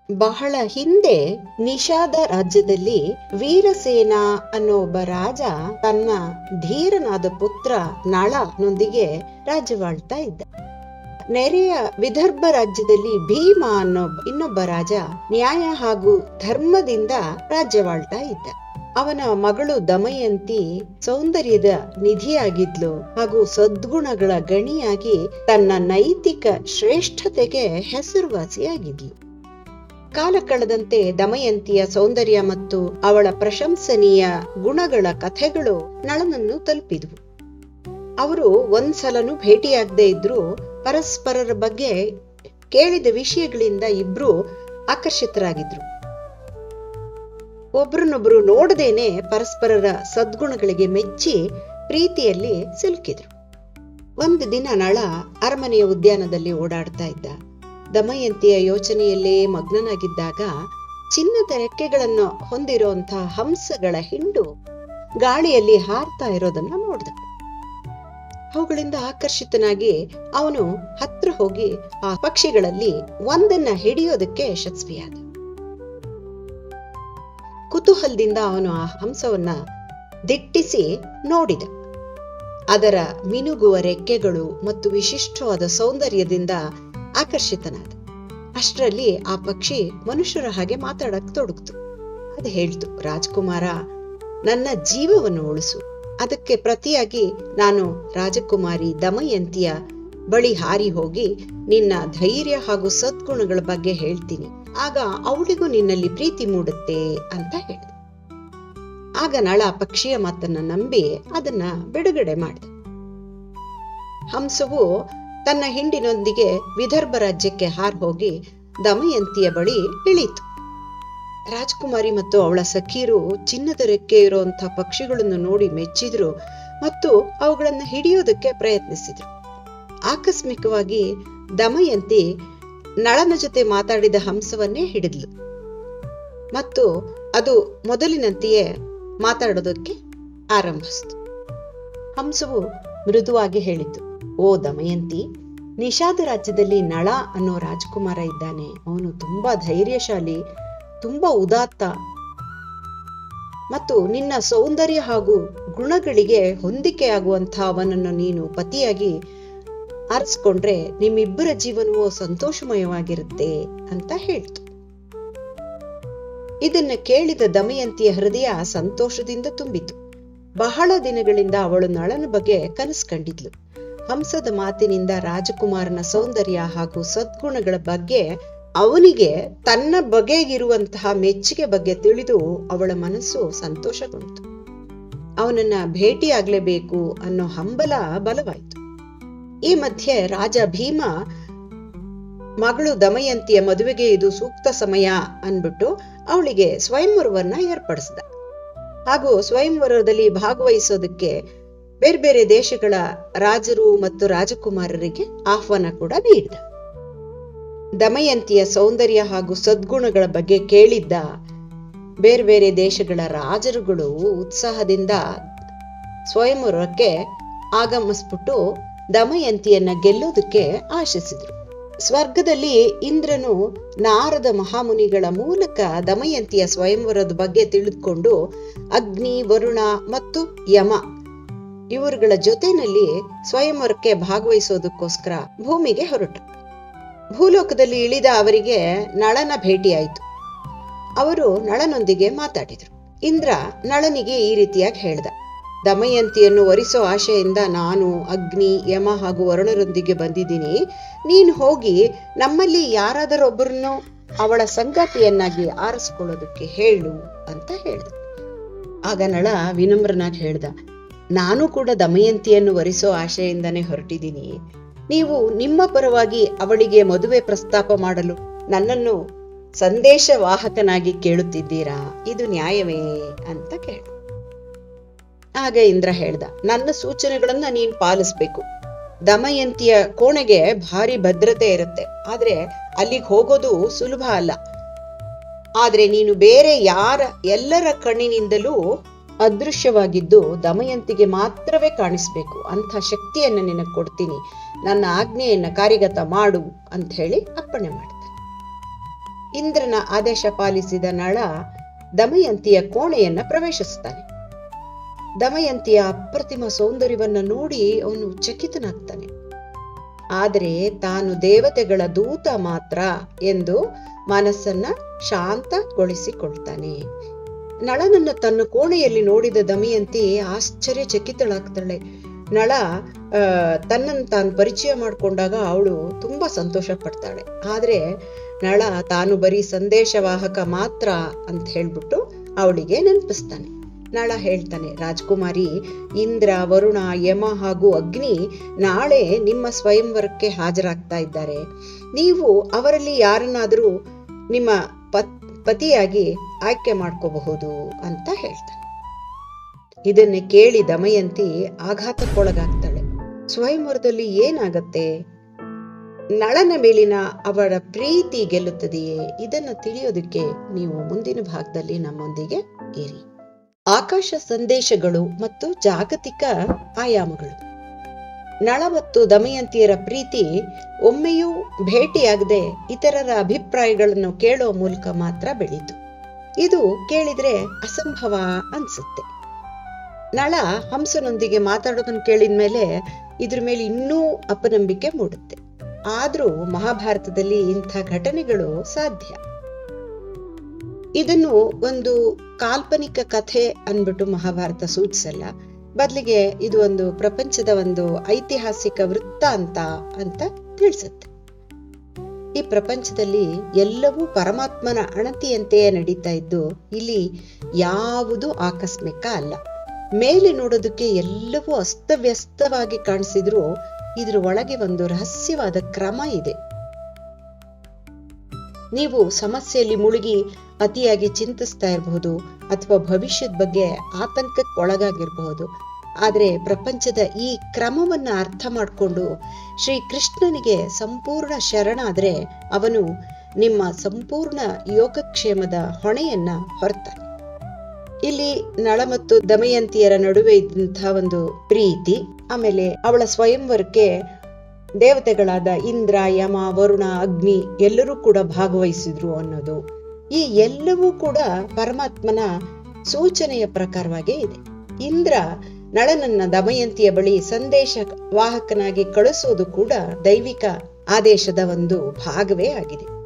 ಬಹಳ ಹಿಂದೆ ನಿಷಾದ ರಾಜ್ಯದಲ್ಲಿ ವೀರಸೇನ ಅನ್ನೋ ಒಬ್ಬ ರಾಜ ತನ್ನ ಧೀರನಾದ ಪುತ್ರ ನಳನೊಂದಿಗೆ ರಾಜ್ಯವಾಳ್ತಾ ಇದ್ದ. ನೆರೆಯ ವಿದರ್ಭ ರಾಜ್ಯದಲ್ಲಿ ಭೀಮ ಅನ್ನೋ ಇನ್ನೊಬ್ಬ ರಾಜ ನ್ಯಾಯ ಹಾಗೂ ಧರ್ಮದಿಂದ ರಾಜ್ಯವಾಳ್ತಾ ಇದ್ದ. ಅವನ ಮಗಳು ದಮಯಂತಿ ಸೌಂದರ್ಯದ ನಿಧಿಯಾಗಿದ್ಲು ಹಾಗೂ ಸದ್ಗುಣಗಳ ಗಣಿಯಾಗಿ ತನ್ನ ನೈತಿಕ ಶ್ರೇಷ್ಠತೆಗೆ ಹೆಸರುವಾಸಿಯಾಗಿದ್ಲು. ಕಾಲ ಕಳೆದಂತೆ ದಮಯಂತಿಯ ಸೌಂದರ್ಯ ಮತ್ತು ಅವಳ ಪ್ರಶಂಸನೀಯ ಗುಣಗಳ ಕಥೆಗಳು ನಳನನ್ನು ತಲುಪಿದ್ವು. ಅವರು ಒಂದ್ಸಲನೂ ಭೇಟಿಯಾಗದೆ ಇದ್ರೂ ಪರಸ್ಪರರ ಬಗ್ಗೆ ಕೇಳಿದ ವಿಷಯಗಳಿಂದ ಇಬ್ರು ಆಕರ್ಷಿತರಾಗಿದ್ರು. ಒಬ್ರನ್ನೊಬ್ರು ನೋಡದೇನೆ ಪರಸ್ಪರರ ಸದ್ಗುಣಗಳಿಗೆ ಮೆಚ್ಚಿ ಪ್ರೀತಿಯಲ್ಲಿ ಸಿಲುಕಿದ್ರು. ಒಂದು ದಿನ ನಳ ಅರಮನೆಯ ಉದ್ಯಾನದಲ್ಲಿ ಓಡಾಡ್ತಾ ಇದ್ದ. ದಮಯಂತಿಯ ಯೋಚನೆಯಲ್ಲೇ ಮಗ್ನನಾಗಿದ್ದಾಗ ಚಿನ್ನದ ರೆಕ್ಕೆಗಳನ್ನು ಹೊಂದಿರುವಂತಹ ಹಂಸಗಳ ಹಿಂಡು ಗಾಳಿಯಲ್ಲಿ ಹಾರ್ತಾ ಇರೋದನ್ನ ನೋಡ್ದ. ಅವುಗಳಿಂದ ಆಕರ್ಷಿತನಾಗಿ ಅವನು ಹತ್ರ ಹೋಗಿ ಆ ಪಕ್ಷಿಗಳಲ್ಲಿ ಒಂದನ್ನ ಹಿಡಿಯೋದಕ್ಕೆ ಯಶಸ್ವಿಯಾದ. ಕುತೂಹಲದಿಂದ ಅವನು ಆ ಹಂಸವನ್ನ ದಿಟ್ಟಿಸಿ ನೋಡಿದ. ಅದರ ಮಿನುಗುವ ರೆಕ್ಕೆಗಳು ಮತ್ತು ವಿಶಿಷ್ಟವಾದ ಸೌಂದರ್ಯದಿಂದ ಆಕರ್ಷಿತನಾದ. ಅಷ್ಟರಲ್ಲಿ ಆ ಪಕ್ಷಿ ಮನುಷ್ಯರ ಹಾಗೆ ಮಾತಾಡಕ್ ತೊಡಗ್ತು. ಅದು ಹೇಳ್ತು, ರಾಜಕುಮಾರ, ನನ್ನ ಜೀವವನ್ನು ಉಳಿಸು. ಅದಕ್ಕೆ ಪ್ರತಿಯಾಗಿ ನಾನು ರಾಜಕುಮಾರಿ ದಮಯಂತಿಯ ಬಳಿ ಹಾರಿ ಹೋಗಿ ನಿನ್ನ ಧೈರ್ಯ ಹಾಗೂ ಸದ್ಗುಣಗಳ ಬಗ್ಗೆ ಹೇಳ್ತೀನಿ. ಆಗ ಅವಳಿಗೂ ನಿನ್ನಲ್ಲಿ ಪ್ರೀತಿ ಮೂಡುತ್ತೆ ಅಂತ ಹೇಳಿದ. ಆಗ ನಳ ಪಕ್ಷಿಯ ಮಾತನ್ನ ನಂಬಿ ಅದನ್ನ ಬಿಡುಗಡೆ ಮಾಡಿದ. ಹಂಸವು ತನ್ನ ಹಿಂಡಿನೊಂದಿಗೆ ವಿದರ್ಭ ರಾಜ್ಯಕ್ಕೆ ಹಾರ್ ಹೋಗಿ ದಮಯಂತಿಯ ಬಳಿ ಇಳಿತು. ರಾಜಕುಮಾರಿ ಮತ್ತು ಅವಳ ಸಖಿಯರು ಚಿನ್ನದ ರೆಕ್ಕೆ ಇರುವಂತಹ ಪಕ್ಷಿಗಳನ್ನು ನೋಡಿ ಮೆಚ್ಚಿದ್ರು ಮತ್ತು ಅವುಗಳನ್ನು ಹಿಡಿಯೋದಕ್ಕೆ ಪ್ರಯತ್ನಿಸಿದ್ರು. ಆಕಸ್ಮಿಕವಾಗಿ ದಮಯಂತಿ ನಳನ ಜೊತೆ ಮಾತಾಡಿದ ಹಂಸವನ್ನೇ ಹಿಡಿದ್ಲು ಮತ್ತು ಅದು ಮೊದಲಿನಂತೆಯೇ ಮಾತಾಡೋದಕ್ಕೆ ಆರಂಭಿಸಿತು. ಹಂಸವು ಮೃದುವಾಗಿ ಹೇಳಿತು, ಓ ದಮಯಂತಿ, ನಿಷಾದ ರಾಜ್ಯದಲ್ಲಿ ನಳ ಅನ್ನೋ ರಾಜಕುಮಾರ ಇದ್ದಾನೆ. ಅವನು ತುಂಬಾ ಧೈರ್ಯಶಾಲಿ, ತುಂಬಾ ಉದಾತ್ತ ಮತ್ತು ನಿನ್ನ ಸೌಂದರ್ಯ ಹಾಗೂ ಗುಣಗಳಿಗೆ ಹೊಂದಿಕೆಯಾಗುವಂತಹ ಅವನನ್ನು ನೀನು ಪತಿಯಾಗಿ ಆರಿಸ್ಕೊಂಡ್ರೆ ನಿಮ್ಮಿಬ್ಬರ ಜೀವನವು ಸಂತೋಷಮಯವಾಗಿರುತ್ತೆ ಅಂತ ಹೇಳ್ತು. ಇದನ್ನ ಕೇಳಿದ ದಮಯಂತಿಯ ಹೃದಯ ಸಂತೋಷದಿಂದ ತುಂಬಿತು. ಬಹಳ ದಿನಗಳಿಂದ ಅವಳು ನಳನ ಬಗ್ಗೆ ಕನಸು ಕಂಡಿದ್ಲು. ಹಂಸದ ಮಾತಿನಿಂದ ರಾಜಕುಮಾರನ ಸೌಂದರ್ಯ ಹಾಗೂ ಸದ್ಗುಣಗಳ ಬಗ್ಗೆ ಅವನಿಗೆ ತನ್ನ ಬಗೆಗಿರುವಂತಹ ಮೆಚ್ಚುಗೆ ಬಗ್ಗೆ ತಿಳಿದು ಅವಳ ಮನಸ್ಸು ಸಂತೋಷಗೊಂಡಿತು. ಅವನನ್ನ ಭೇಟಿಯಾಗ್ಲೇಬೇಕು ಅನ್ನೋ ಹಂಬಲ ಬಲವಾಯಿತು. ಈ ಮಧ್ಯೆ ರಾಜ ಭೀಮ ಮಗಳು ದಮಯಂತಿಯ ಮದುವೆಗೆ ಇದು ಸೂಕ್ತ ಸಮಯ ಅನ್ಬಿಟ್ಟು ಅವಳಿಗೆ ಸ್ವಯಂವರವನ್ನ ಏರ್ಪಡಿಸಿದ. ಹಾಗೂ ಸ್ವಯಂವರದಲ್ಲಿ ಭಾಗವಹಿಸೋದಕ್ಕೆ ಬೇರೆ ಬೇರೆ ದೇಶಗಳ ರಾಜರು ಮತ್ತು ರಾಜಕುಮಾರರಿಗೆ ಆಹ್ವಾನ ಕೂಡ ನೀಡಿದ. ದಮಯಂತಿಯ ಸೌಂದರ್ಯ ಹಾಗೂ ಸದ್ಗುಣಗಳ ಬಗ್ಗೆ ಕೇಳಿದ್ದ ಬೇರೆ ಬೇರೆ ದೇಶಗಳ ರಾಜರುಗಳು ಉತ್ಸಾಹದಿಂದ ಸ್ವಯಂವರಕ್ಕೆ ಆಗಮಿಸ್ಬಿಟ್ಟು ದಮಯಂತಿಯನ್ನ ಗೆಲ್ಲೋದಕ್ಕೆ ಆಶಿಸಿದ್ರು. ಸ್ವರ್ಗದಲ್ಲಿ ಇಂದ್ರನು ನಾರದ ಮಹಾಮುನಿಗಳ ಮೂಲಕ ದಮಯಂತಿಯ ಸ್ವಯಂವರದ ಬಗ್ಗೆ ತಿಳಿದುಕೊಂಡು ಅಗ್ನಿ, ವರುಣ ಮತ್ತು ಯಮ ಇವರುಗಳ ಜೊತೆನಲ್ಲಿ ಸ್ವಯಂವರಕ್ಕೆ ಭಾಗವಹಿಸೋದಕ್ಕೋಸ್ಕರ ಭೂಮಿಗೆ ಹೊರಟ. ಭೂಲೋಕದಲ್ಲಿ ಇಳಿದ ಅವರಿಗೆ ನಳನ ಭೇಟಿಯಾಯಿತು. ಅವರು ನಳನೊಂದಿಗೆ ಮಾತಾಡಿದ್ರು. ಇಂದ್ರ ನಳನಿಗೆ ಈ ರೀತಿಯಾಗಿ ಹೇಳ್ದ, ದಮಯಂತಿಯನ್ನು ವರಿಸೋ ಆಶೆಯಿಂದ ನಾನು ಅಗ್ನಿ, ಯಮ ಹಾಗೂ ವರುಣರೊಂದಿಗೆ ಬಂದಿದ್ದೀನಿ. ನೀನು ಹೋಗಿ ನಮ್ಮಲ್ಲಿ ಯಾರಾದರೊಬ್ಬರನ್ನು ಅವಳ ಸಂಗಾತಿಯನ್ನಾಗಿ ಆರಿಸ್ಕೊಳ್ಳೋದಕ್ಕೆ ಹೇಳು ಅಂತ ಹೇಳ್ದ. ಆಗ ನಳ ವಿನಮ್ರನಾಗಿ ಹೇಳ್ದ, ನಾನು ಕೂಡ ದಮಯಂತಿಯನ್ನು ವರಿಸೋ ಆಶೆಯಿಂದನೇ ಹೊರಟಿದ್ದೀನಿ. ನೀವು ನಿಮ್ಮ ಪರವಾಗಿ ಅವಳಿಗೆ ಮದುವೆ ಪ್ರಸ್ತಾಪ ಮಾಡಲು ನನ್ನನ್ನು ಸಂದೇಶವಾಹಕನಾಗಿ ಕೇಳುತ್ತಿದ್ದೀರಾ? ಇದು ನ್ಯಾಯವೇ ಅಂತ ಕೇಳ. ಆಗ ಇಂದ್ರ ಹೇಳ್ದ, ನನ್ನ ಸೂಚನೆಗಳನ್ನ ನೀನ್ ಪಾಲಿಸ್ಬೇಕು. ದಮಯಂತಿಯ ಕೋಣೆಗೆ ಭಾರಿ ಭದ್ರತೆ ಇರುತ್ತೆ, ಆದ್ರೆ ಅಲ್ಲಿಗೆ ಹೋಗೋದು ಸುಲಭ ಅಲ್ಲ. ಆದ್ರೆ ನೀನು ಬೇರೆ ಎಲ್ಲರ ಕಣ್ಣಿನಿಂದಲೂ ಅದೃಶ್ಯವಾಗಿದ್ದು ದಮಯಂತಿಗೆ ಮಾತ್ರವೇ ಕಾಣಿಸ್ಬೇಕು. ಅಂಥ ಶಕ್ತಿಯನ್ನ ನಿನಗೆ ಕೊಡ್ತೀನಿ, ನನ್ನ ಆಜ್ಞೆಯನ್ನ ಕಾರ್ಯಗತ ಮಾಡು ಅಂತ ಹೇಳಿ ಅಪ್ಪಣೆ ಮಾಡ್ತಾನೆ. ಇಂದ್ರನ ಆದೇಶ ಪಾಲಿಸಿದ ನಳ ದಮಯಂತಿಯ ಕೋಣೆಯನ್ನ ಪ್ರವೇಶಿಸ್ತಾನೆ. ದಮಯಂತಿಯ ಅಪ್ರತಿಮ ಸೌಂದರ್ಯವನ್ನ ನೋಡಿ ಅವನು ಚಕಿತನಾಗ್ತಾನೆ. ಆದರೆ ತಾನು ದೇವತೆಗಳ ದೂತ ಮಾತ್ರ ಎಂದು ಮನಸ್ಸನ್ನ ಶಾಂತಗೊಳಿಸಿಕೊಳ್ತಾನೆ. ನಳನನ್ನ ತನ್ನ ಕೋಣೆಯಲ್ಲಿ ನೋಡಿದ ದಮಯಂತಿ ಆಶ್ಚರ್ಯಚಕಿತಳಾಗ್ತಾಳೆ. ನಳ ತನ್ನನ್ನು ತಾನು ಪರಿಚಯ ಮಾಡಿಕೊಂಡಾಗ ಅವಳು ತುಂಬಾ ಸಂತೋಷ ಪಡ್ತಾಳೆ. ಆದ್ರೆ ನಳ ತಾನು ಬರೀ ಸಂದೇಶವಾಹಕ ಮಾತ್ರ ಅಂತ ಹೇಳ್ಬಿಟ್ಟು ಅವಳಿಗೆ ನೆನಪಿಸ್ತಾನೆ. ನಳ ಹೇಳ್ತಾನೆ, ರಾಜ್ಕುಮಾರಿ, ಇಂದ್ರ, ವರುಣ, ಯಮ ಹಾಗೂ ಅಗ್ನಿ ನಾಳೆ ನಿಮ್ಮ ಸ್ವಯಂವರಕ್ಕೆ ಹಾಜರಾಗ್ತಾ ಇದ್ದಾರೆ. ನೀವು ಅವರಲ್ಲಿ ಯಾರನ್ನಾದ್ರೂ ನಿಮ್ಮ ಪತಿಯಾಗಿ ಆಯ್ಕೆ ಮಾಡ್ಕೋಬಹುದು ಅಂತ ಹೇಳ್ತಾನೆ. ಇದನ್ನೇ ಕೇಳಿ ದಮಯಂತಿ ಆಘಾತಕ್ಕೊಳಗಾಗ್ತಾಳೆ. ಸ್ವಯಂವರದಲ್ಲಿ ಏನಾಗತ್ತೆ? ನಳನ ಮೇಲಿನ ಅವಳ ಪ್ರೀತಿ ಗೆಲ್ಲುತ್ತದೆಯೇ? ಇದನ್ನು ತಿಳಿಯೋದಕ್ಕೆ ನೀವು ಮುಂದಿನ ಭಾಗದಲ್ಲಿ ನಮ್ಮೊಂದಿಗೆ ಇರಿ. ಆಕಾಶ ಸಂದೇಶಗಳು ಮತ್ತು ಜಾಗತಿಕ ಆಯಾಮಗಳು. ನಳ ಮತ್ತು ದಮಯಂತಿಯರ ಪ್ರೀತಿ ಒಮ್ಮೆಯೂ ಭೇಟಿಯಾಗದೆ ಇತರರ ಅಭಿಪ್ರಾಯಗಳನ್ನು ಕೇಳೋ ಮೂಲಕ ಮಾತ್ರ ಬೆಳೀತು. ಇದು ಕೇಳಿದ್ರೆ ಅಸಂಭವ ಅನ್ಸುತ್ತೆ. ನಳ ಹಂಸನೊಂದಿಗೆ ಮಾತಾಡೋದನ್ನು ಕೇಳಿದ ಮೇಲೆ ಇದ್ರ ಮೇಲೆ ಇನ್ನೂ ಅಪನಂಬಿಕೆ ಮೂಡುತ್ತೆ. ಆದ್ರೂ ಮಹಾಭಾರತದಲ್ಲಿ ಇಂಥ ಘಟನೆಗಳು ಸಾಧ್ಯ. ಇದನ್ನು ಒಂದು ಕಾಲ್ಪನಿಕ ಕಥೆ ಅನ್ಬಿಟ್ಟು ಮಹಾಭಾರತ ಸೂಚಿಸಲ್ಲ. ಬದಲಿಗೆ ಇದು ಒಂದು ಪ್ರಪಂಚದ ಒಂದು ಐತಿಹಾಸಿಕ ವೃತ್ತಾಂತ ಅಂತ ತಿಳಿಸುತ್ತೆ. ಈ ಪ್ರಪಂಚದಲ್ಲಿ ಎಲ್ಲವೂ ಪರಮಾತ್ಮನ ಅಣತಿಯಂತೆಯೇ ನಡೀತಾ ಇದ್ದು ಇಲ್ಲಿ ಯಾವುದು ಆಕಸ್ಮಿಕ ಅಲ್ಲ. ಮೇಲೆ ನೋಡೋದಕ್ಕೆ ಎಲ್ಲವೂ ಅಸ್ತವ್ಯಸ್ತವಾಗಿ ಕಾಣಿಸಿದ್ರು ಇದ್ರ ಒಳಗೆ ಒಂದು ರಹಸ್ಯವಾದ ಕ್ರಮ ಇದೆ. ನೀವು ಸಮಸ್ಯೆಯಲ್ಲಿ ಮುಳುಗಿ ಅತಿಯಾಗಿ ಚಿಂತಿಸ್ತಾ ಇರಬಹುದು ಅಥವಾ ಭವಿಷ್ಯದ ಬಗ್ಗೆ ಆತಂಕಕ್ಕೆ ಒಳಗಾಗಿರಬಹುದು. ಆದರೆ ಪ್ರಪಂಚದ ಈ ಕ್ರಮವನ್ನ ಅರ್ಥ ಮಾಡಿಕೊಂಡು ಶ್ರೀ ಕೃಷ್ಣನಿಗೆ ಸಂಪೂರ್ಣ ಶರಣಾದ್ರೆ ಅವನು ನಿಮ್ಮ ಸಂಪೂರ್ಣ ಯೋಗಕ್ಷೇಮದ ಹೊಣೆಯನ್ನ ಹೊರ್ತಾನೆ. ಇಲ್ಲಿ ನಳ ಮತ್ತು ದಮಯಂತಿಯರ ನಡುವೆ ಇದ್ದಂತಹ ಒಂದು ಪ್ರೀತಿ, ಆಮೇಲೆ ಅವಳ ಸ್ವಯಂವರಕ್ಕೆ ದೇವತೆಗಳಾದ ಇಂದ್ರ, ಯಮ, ವರುಣ, ಅಗ್ನಿ ಎಲ್ಲರೂ ಕೂಡ ಭಾಗವಹಿಸಿದ್ರು ಅನ್ನೋದು, ಈ ಎಲ್ಲವೂ ಕೂಡ ಪರಮಾತ್ಮನ ಸೂಚನೆಯ ಪ್ರಕಾರವಾಗೇ ಇದೆ. ಇಂದ್ರ ನಳನನ್ನ ದಮಯಂತಿಯ ಬಳಿ ಸಂದೇಶ ವಾಹಕನಾಗಿ ಕಳಿಸೋದು ಕೂಡ ದೈವಿಕ ಆದೇಶದ ಒಂದು ಭಾಗವೇ ಆಗಿದೆ.